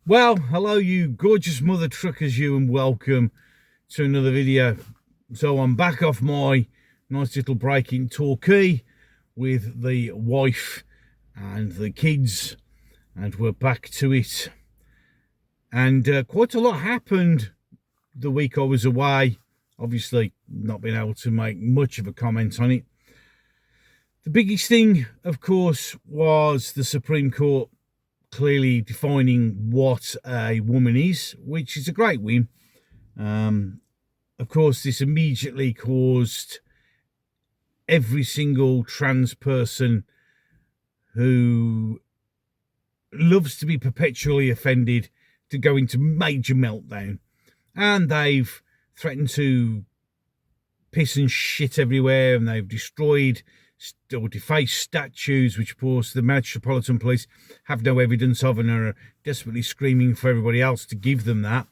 Well, hello you gorgeous mother truckers, you, and welcome to another video. So I'm back off my nice little break in Torquay with the wife and the kids, and we're back to it. And quite a lot happened the week I was away. Obviously not being able to make much of a comment on it. The biggest thing, of course, was the Supreme Court clearly defining what a woman is, which is a great win. Of course, this immediately caused every single trans person who loves to be perpetually offended to go into major meltdown. And they've threatened to piss and shit everywhere, and they've destroyed or defaced statues, which of course the Metropolitan Police have no evidence of and are desperately screaming for everybody else to give them that.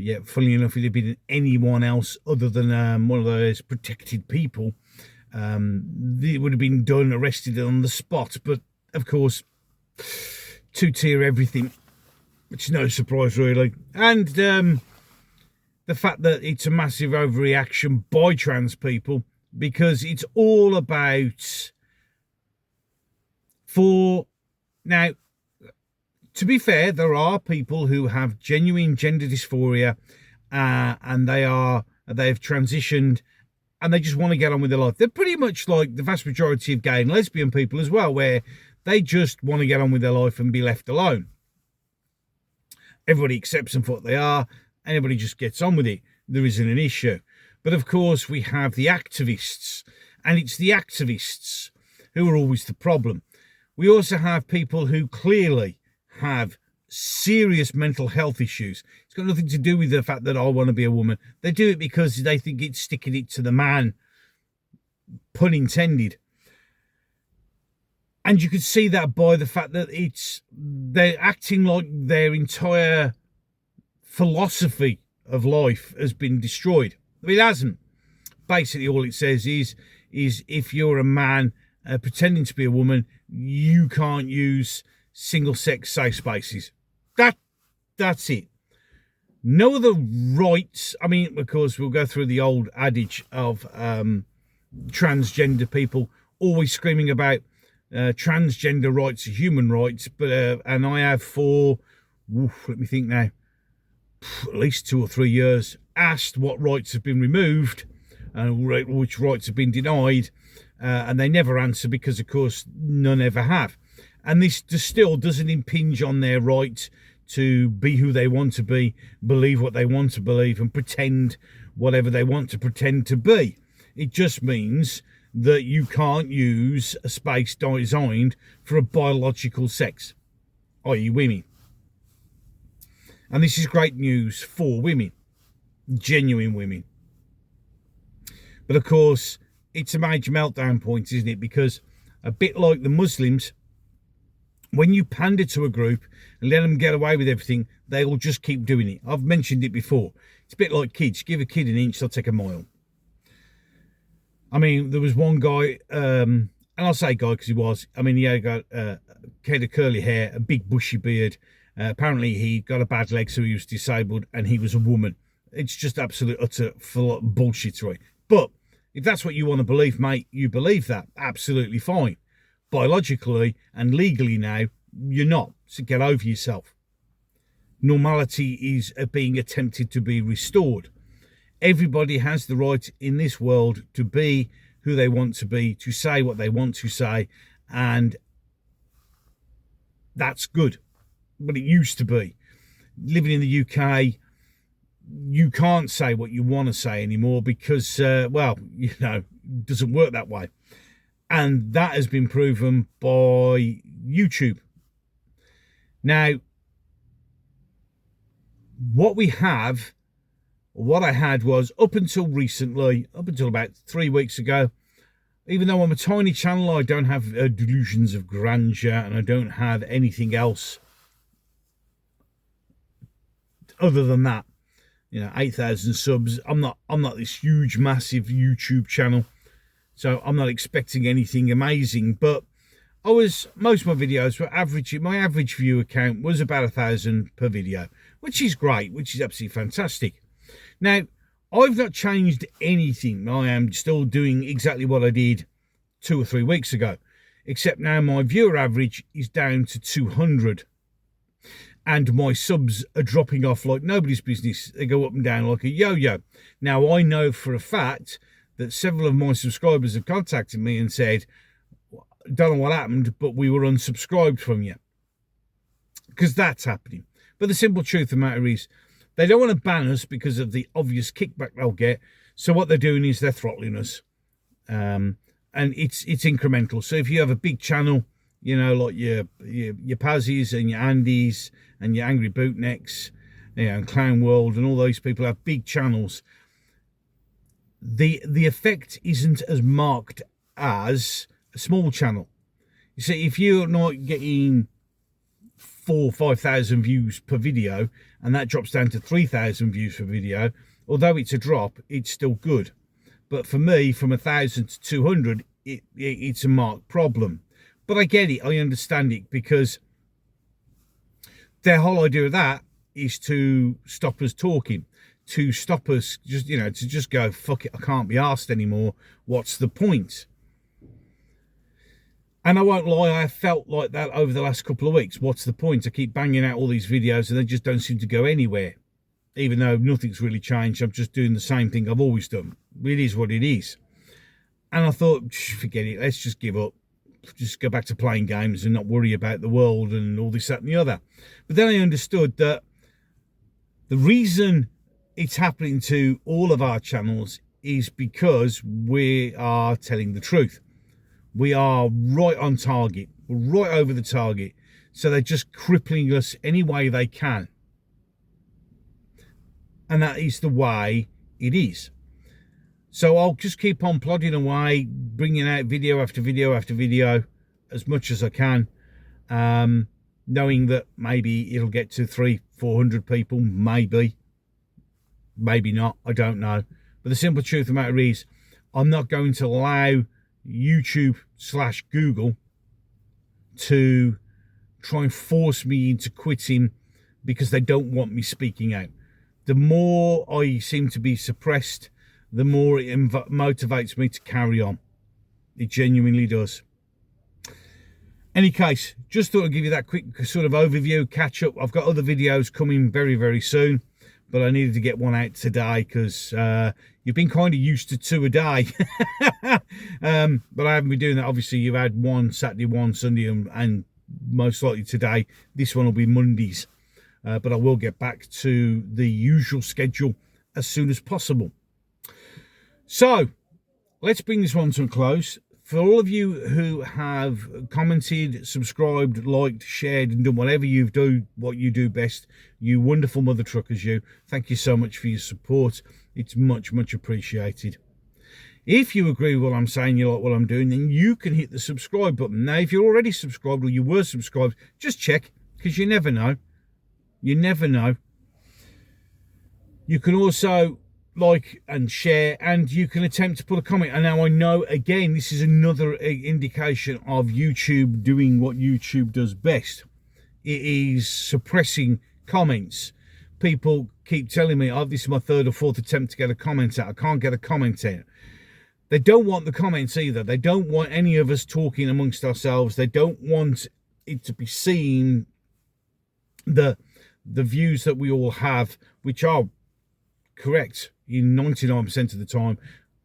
Yet, funnily enough, if it had been anyone else other than one of those protected people, it would have been done, arrested on the spot. But of course, two-tier everything, which is no surprise really. And the fact that it's a massive overreaction by trans people, because it's all about, now, to be fair, there are people who have genuine gender dysphoria, and they've transitioned and they just want to get on with their life. They're pretty much like the vast majority of gay and lesbian people as well, where they just want to get on with their life and be left alone. Everybody accepts them for what they are, and everybody just gets on with it. There isn't an issue. But of course, we have the activists, and it's the activists who are always the problem. We also have people who clearly have serious mental health issues. It's got nothing to do with the fact that I want to be a woman. They do it because they think it's sticking it to the man, pun intended. And you could see that by the fact that they're acting like their entire philosophy of life has been destroyed. It hasn't. Basically, all it says is if you're a man pretending to be a woman, you can't use single-sex safe spaces. That's it. No other rights. I mean, of course, we'll go through the old adage of transgender people always screaming about transgender rights are human rights, but and I have let me think now, at least 2 or 3 years, asked what rights have been removed and which rights have been denied, and they never answer because, of course, none ever have. And this still doesn't impinge on their right to be who they want to be, believe what they want to believe, and pretend whatever they want to pretend to be. It just means that you can't use a space designed for a biological sex, i.e. women. And this is great news for women, genuine women. But of course, it's a major meltdown point, isn't it? Because a bit like the Muslims, when you pander to a group and let them get away with everything, they will just keep doing it. I've mentioned it before. It's a bit like kids. Give a kid an inch, they'll take a mile. I mean, there was one guy, and I'll say guy because he was. I mean, he had got head of curly hair, a big bushy beard. Apparently he got a bad leg, so he was disabled, and he was a woman. It's just absolute utter bullshittery. But if that's what you want to believe, mate, you believe that. Absolutely fine. Biologically and legally now, you're not. So get over yourself. Normality is being attempted to be restored. Everybody has the right in this world to be who they want to be, to say what they want to say, and that's good. But it used to be. Living in the UK, you can't say what you want to say anymore because, it doesn't work that way. And that has been proven by YouTube. Now, what I had was, up until recently, up until about 3 weeks ago, even though I'm a tiny channel, I don't have delusions of grandeur, and I don't have anything else other than that. 8,000 subs. I'm not this huge, massive YouTube channel, so I'm not expecting anything amazing. But most of my videos were averaging, my average view count was about 1,000 per video, which is great, which is absolutely fantastic. Now, I've not changed anything. I am still doing exactly what I did 2 or 3 weeks ago, except now my viewer average is down to 200. And my subs are dropping off like nobody's business. They go up and down like a yo-yo. Now, I know for a fact that several of my subscribers have contacted me and said, don't know what happened, but we were unsubscribed from you. Because that's happening. But the simple truth of the matter is, they don't want to ban us because of the obvious kickback they'll get. So what they're doing is they're throttling us. And it's incremental. So if you have a big channel, you know, like your Pazzies and your Andys and your Angry Bootnecks, you know, and Clown World and all those people have big channels, the effect isn't as marked as a small channel. You see, if you're not getting 4,000 or 5,000 views per video and that drops down to 3,000 views per video, although it's a drop, it's still good. But for me, from 1,000 to 200, it's a marked problem. But I get it, I understand it, because their whole idea of that is to stop us talking, to stop us just, you know, to just go, fuck it, I can't be arsed anymore. What's the point? And I won't lie, I have felt like that over the last couple of weeks. What's the point? I keep banging out all these videos and they just don't seem to go anywhere. Even though nothing's really changed, I'm just doing the same thing I've always done. It is what it is. And I thought, forget it, let's just give up. Just go back to playing games and not worry about the world and all this, that and the other. But then I understood that the reason it's happening to all of our channels is because we are telling the truth. We are right on target. We're right over the target. So they're just crippling us any way they can. And that is the way it is. So I'll just keep on plodding away, bringing out video after video after video as much as I can, knowing that maybe it'll get to 300-400 people, maybe not, I don't know. But the simple truth of the matter is, I'm not going to allow YouTube/Google to try and force me into quitting because they don't want me speaking out. The more I seem to be suppressed, the more it motivates me to carry on. It genuinely does. Any case, just thought I'd give you that quick sort of overview, catch up. I've got other videos coming very, very soon, but I needed to get one out today because you've been kind of used to 2 a day. But I haven't been doing that. Obviously, you've had one Saturday, one Sunday, and most likely today. This one will be Mondays. But I will get back to the usual schedule as soon as possible. So, let's bring this one to a close. For all of you who have commented, subscribed, liked, shared, and done whatever you do, what you do best, you wonderful mother truckers, you, thank you so much for your support. It's much, much appreciated. If you agree with what I'm saying, you like what I'm doing, then you can hit the subscribe button. Now, if you're already subscribed or you were subscribed, just check, because you never know. You never know. You can also like and share, and you can attempt to put a comment. And now I know, again, this is another indication of YouTube doing what YouTube does best. It is suppressing comments. People keep telling me, oh, this is my 3rd or 4th attempt to get a comment out. I can't get a comment out. They don't want the comments either. They don't want any of us talking amongst ourselves. They don't want it to be seen, the views that we all have, which are correct in 99% of the time,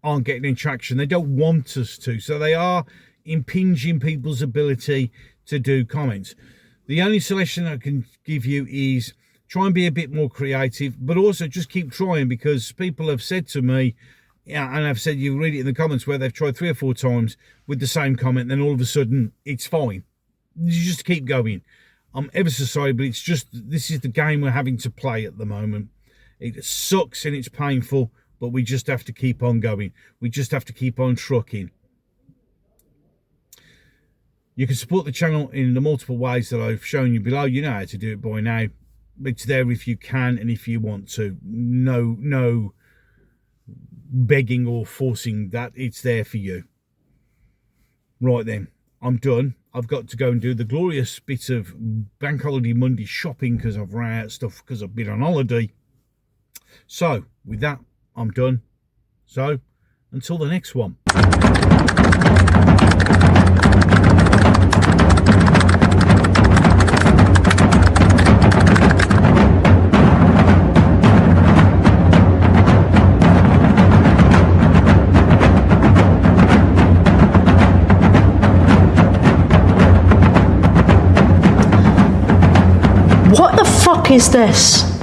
aren't getting any traction. They don't want us to. So they are impinging people's ability to do comments. The only suggestion I can give you is try and be a bit more creative, but also just keep trying, because people have said to me, yeah, and I've said, you read it in the comments, where they've tried 3 or 4 times with the same comment, then all of a sudden it's fine. You just keep going. I'm ever so sorry, but it's just, this is the game we're having to play at the moment. It sucks and it's painful, but we just have to keep on going. We just have to keep on trucking. You can support the channel in the multiple ways that I've shown you below. You know how to do it by now. It's there if you can and if you want to. No begging or forcing that. It's there for you. Right then. I'm done. I've got to go and do the glorious bit of Bank Holiday Monday shopping because I've run out of stuff because I've been on holiday. So, with that, I'm done. So, until the next one. What the fuck is this?